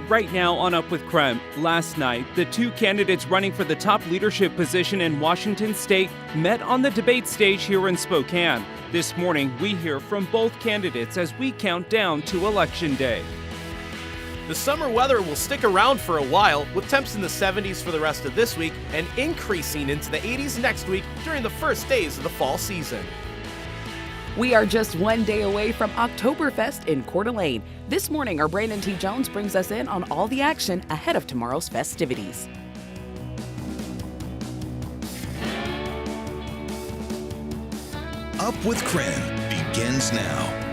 right now on Up with KREM. Last night, the two candidates running for the top leadership position in Washington state met on the debate stage here in Spokane. This morning, we hear from both candidates as we count down to Election Day. The summer weather will stick around for a while, with temps in the 70s for the rest of this week and increasing into the 80s next week during the first days of the fall season. We are just one day away from Oktoberfest in Coeur d'Alene. This morning, our Brandon T. Jones brings us in on all the action ahead of tomorrow's festivities. Up with KREM begins now.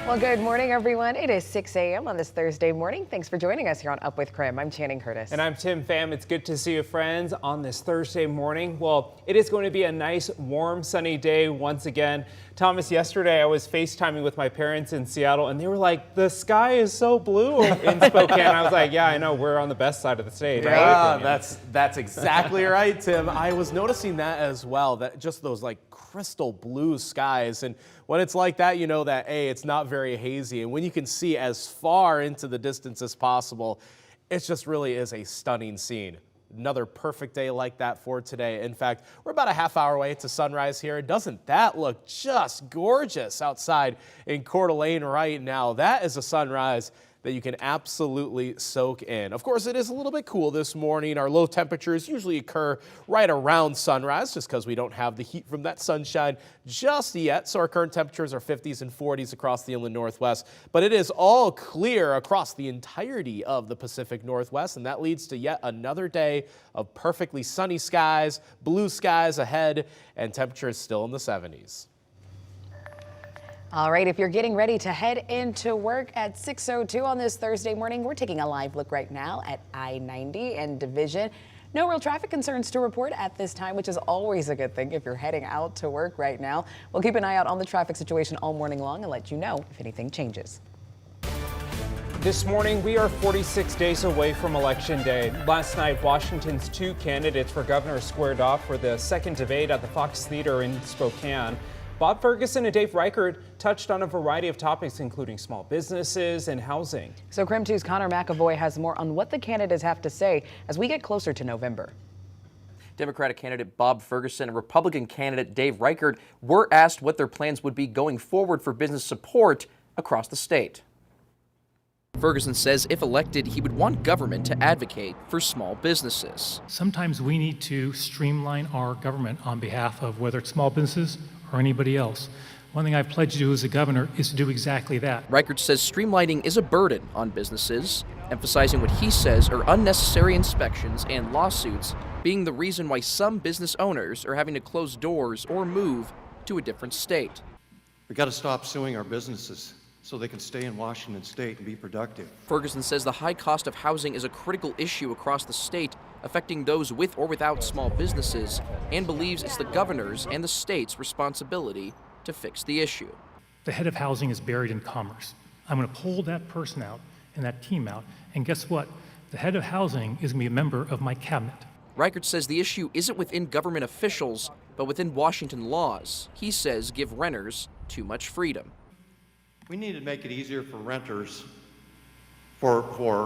Well, good morning, everyone. It is 6 a.m. on this Thursday morning. Thanks for joining us here on Up with KREM. I'm Channing Curtis. And I'm Tim Pham. It's good to see you, friends, on this Thursday morning. Well, it is going to be a nice, warm, sunny day once again. Thomas, yesterday I was FaceTiming with my parents in Seattle, and they were like, the sky is so blue in Spokane. I was like, yeah, I know. We're on the best side of the state. Yeah, that's exactly right, Tim. I was noticing that as well, that just those like crystal blue skies. And when it's like that, you know that, A, it's not very hazy. And when you can see as far into the distance as possible, it just really is a stunning scene. Another perfect day like that for today. In fact, we're about a half hour away to sunrise here. Doesn't that look just gorgeous outside in Coeur d'Alene right now? That is a sunrise that you can absolutely soak in. Of course, it is a little bit cool this morning. Our low temperatures usually occur right around sunrise just because we don't have the heat from that sunshine just yet. So our current temperatures are 50s and 40s across the inland Northwest. But it is all clear across the entirety of the Pacific Northwest, and that leads to yet another day of perfectly sunny skies, blue skies ahead, and temperatures still in the 70s. All right, if you're getting ready to head into work at 6:02 on this Thursday morning, we're taking a live look right now at I-90 and Division. No real traffic concerns to report at this time, which is always a good thing if you're heading out to work right now. We'll keep an eye out on the traffic situation all morning long and let you know if anything changes. This morning, we are 46 days away from Election Day. Last night, Washington's two candidates for governor squared off for the second debate at the Fox Theater in Spokane. Bob Ferguson and Dave Reichert touched on a variety of topics, including small businesses and housing. So KREM 2's Connor McAvoy has more on what the candidates have to say as we get closer to November. Democratic candidate Bob Ferguson and Republican candidate Dave Reichert were asked what their plans would be going forward for business support across the state. Ferguson says if elected, he would want government to advocate for small businesses. Sometimes we need to streamline our government on behalf of whether it's small businesses or anybody else. One thing I've pledged to do as a governor is to do exactly that. Reichert says streamlining is a burden on businesses, emphasizing what he says are unnecessary inspections and lawsuits being the reason why some business owners are having to close doors or move to a different state. We got to stop suing our businesses so they can stay in Washington state and be productive. Ferguson says the high cost of housing is a critical issue across the state, affecting those with or without small businesses, and believes it's the governor's and the state's responsibility to fix the issue. The head of housing is buried in commerce. I'm going to pull that person out and that team out, and guess what? The head of housing is going to be a member of my cabinet. Reichert says the issue isn't within government officials, but within Washington laws. He says give renters too much freedom. We need to make it easier for renters, for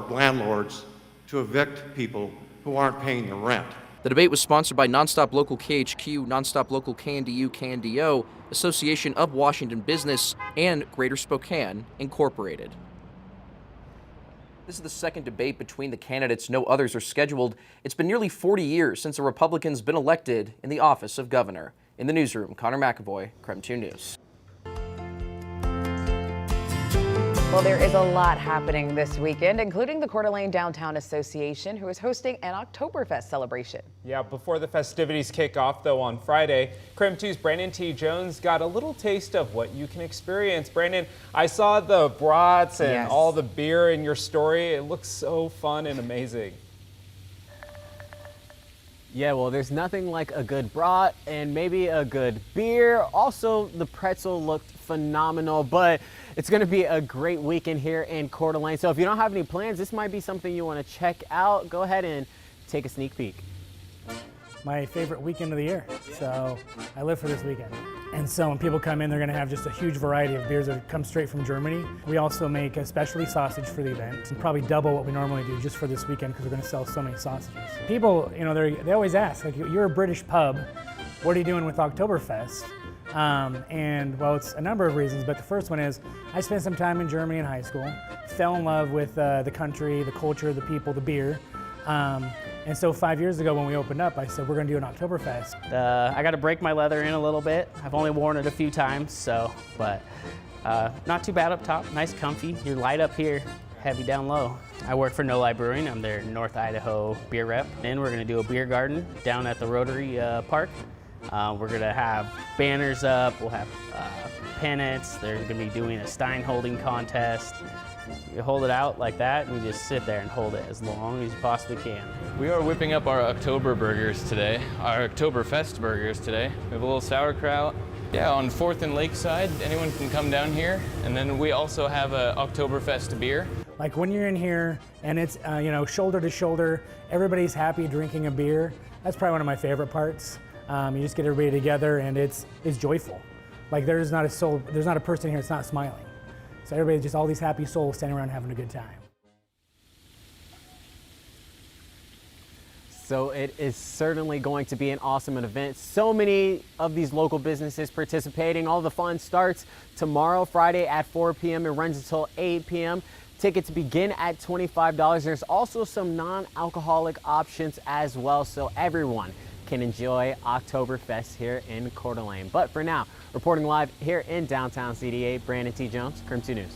landlords to evict people who aren't paying the rent. The debate was sponsored by Nonstop Local KHQ, Nonstop Local KNDU, KNDO, Association of Washington Business, and Greater Spokane Incorporated. This is the second debate between the candidates. No others are scheduled. It's been nearly 40 years since a Republican's been elected in the office of governor. In the newsroom, Connor McAvoy, KREM 2 News. Well, there is a lot happening this weekend, including the Coeur d'Alene Downtown Association, who is hosting an Oktoberfest celebration. Yeah, before the festivities kick off, though, on Friday, KREM 2's Brandon T. Jones got a little taste of what you can experience. Brandon, I saw the brats and all the beer in your story. It looks so fun and amazing. Yeah, well, there's nothing like a good brat and maybe a good beer. Also, the pretzel looked phenomenal, but it's going to be a great weekend here in Coeur d'Alene. So if you don't have any plans, this might be something you want to check out. Go ahead and take a sneak peek. My favorite weekend of the year, so I live for this weekend. And so when people come in, they're going to have just a huge variety of beers that come straight from Germany. We also make a specialty sausage for the event, and probably double what we normally do just for this weekend because we're going to sell so many sausages. People, you know, they always ask, like, you're a British pub, what are you doing with Oktoberfest? And well, it's a number of reasons, but the first one is I spent some time in Germany in high school, fell in love with the country, the culture, the people, the beer. And so 5 years ago when we opened up, I said, we're gonna do an Oktoberfest. I got to break my leather in a little bit. I've only worn it a few times, but not too bad up top, nice comfy. You're light up here, heavy down low. I work for No Lie Brewing. I'm their North Idaho beer rep. And we're gonna do a beer garden down at the Rotary Park. We're gonna have banners up, we'll have pennants, they're gonna be doing a Stein holding contest. You hold it out like that and you just sit there and hold it as long as you possibly can. We are whipping up our October burgers today, our Oktoberfest burgers today. We have a little sauerkraut. Yeah, on 4th and Lakeside, anyone can come down here. And then we also have a Oktoberfest beer. Like when you're in here and it's you know, shoulder to shoulder, everybody's happy drinking a beer. That's probably one of my favorite parts. You just get everybody together and it's joyful. Like there's not a person here that's not smiling. So everybody's just all these happy souls standing around having a good time. So it is certainly going to be an awesome event. So many of these local businesses participating. All the fun starts tomorrow, Friday at 4 p.m. and runs until 8 p.m. Tickets begin at $25. There's also some non-alcoholic options as well, so everyone can enjoy Oktoberfest here in Coeur d'Alene. But for now, reporting live here in downtown CD8, Brandon T. Jones, KREM 2 News.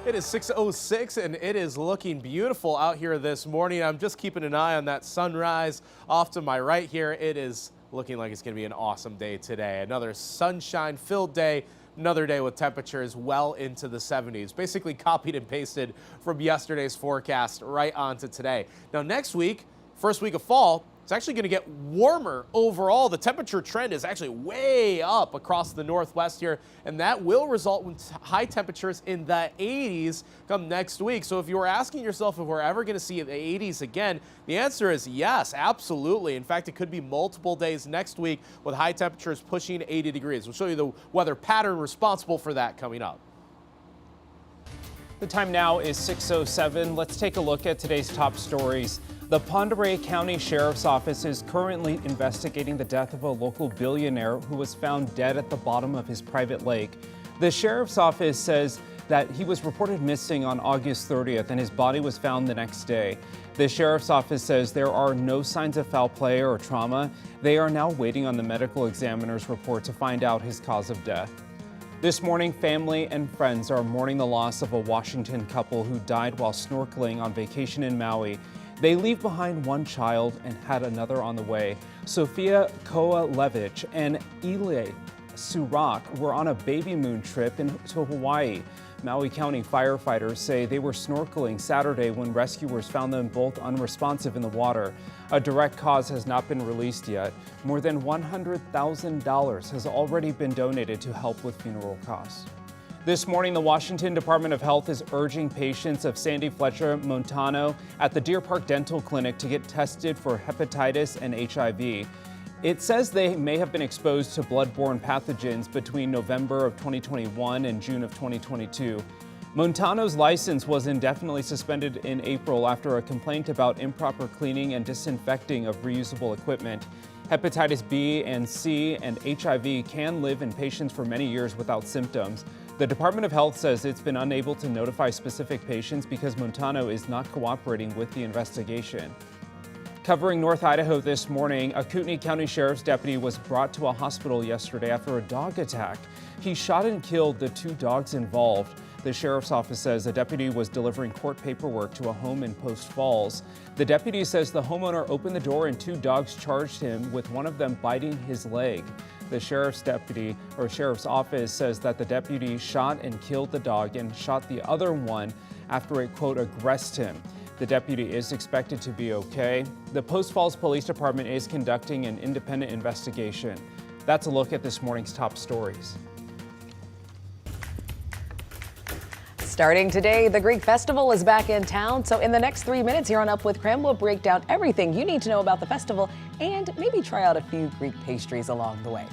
It is 6:06 and it is looking beautiful out here this morning. I'm just keeping an eye on that sunrise off to my right here. It is looking like it's going to be an awesome day today. Another sunshine-filled day. Another day with temperatures well into the 70s. Basically copied and pasted from yesterday's forecast right onto today. Now next week, first week of fall, it's actually going to get warmer overall. The temperature trend is actually way up across the northwest here, and that will result in high temperatures in the 80s come next week. So if you were asking yourself if we're ever going to see the 80s again, the answer is yes, absolutely. In fact, it could be multiple days next week with high temperatures pushing 80 degrees. We'll show you the weather pattern responsible for that coming up. The time now is 6:07. Let's take a look at today's top stories. The Pend Oreille County Sheriff's Office is currently investigating the death of a local billionaire who was found dead at the bottom of his private lake. The Sheriff's Office says that he was reported missing on August 30th and his body was found the next day. The Sheriff's Office says there are no signs of foul play or trauma. They are now waiting on the medical examiner's report to find out his cause of death. This morning, family and friends are mourning the loss of a Washington couple who died while snorkeling on vacation in Maui. They leave behind one child and had another on the way. Sophia Koalevich and Ile Surak were on a baby moon trip to Hawaii. Maui County firefighters say they were snorkeling Saturday when rescuers found them both unresponsive in the water. A direct cause has not been released yet. More than $100,000 has already been donated to help with funeral costs. This morning, the Washington Department of Health is urging patients of Sandy Fletcher Montano at the Deer Park Dental Clinic to get tested for hepatitis and HIV. It says they may have been exposed to bloodborne pathogens between November of 2021 and June of 2022. Montano's license was indefinitely suspended in April after a complaint about improper cleaning and disinfecting of reusable equipment. Hepatitis B and C and HIV can live in patients for many years without symptoms. The Department of Health says it's been unable to notify specific patients because Montano is not cooperating with the investigation. Covering North Idaho this morning, a Kootenai County Sheriff's deputy was brought to a hospital yesterday after a dog attack. He shot and killed the two dogs involved. The sheriff's office says the deputy was delivering court paperwork to a home in Post Falls. The deputy says the homeowner opened the door and two dogs charged him, with one of them biting his leg. The sheriff's office says that the deputy shot and killed the dog and shot the other one after it, quote, aggressed him. The deputy is expected to be okay. The Post Falls Police Department is conducting an independent investigation. That's a look at this morning's top stories. Starting today, the Greek Festival is back in town. So in the next 3 minutes here on Up with KREM, we'll break down everything you need to know about the festival and maybe try out a few Greek pastries along the way.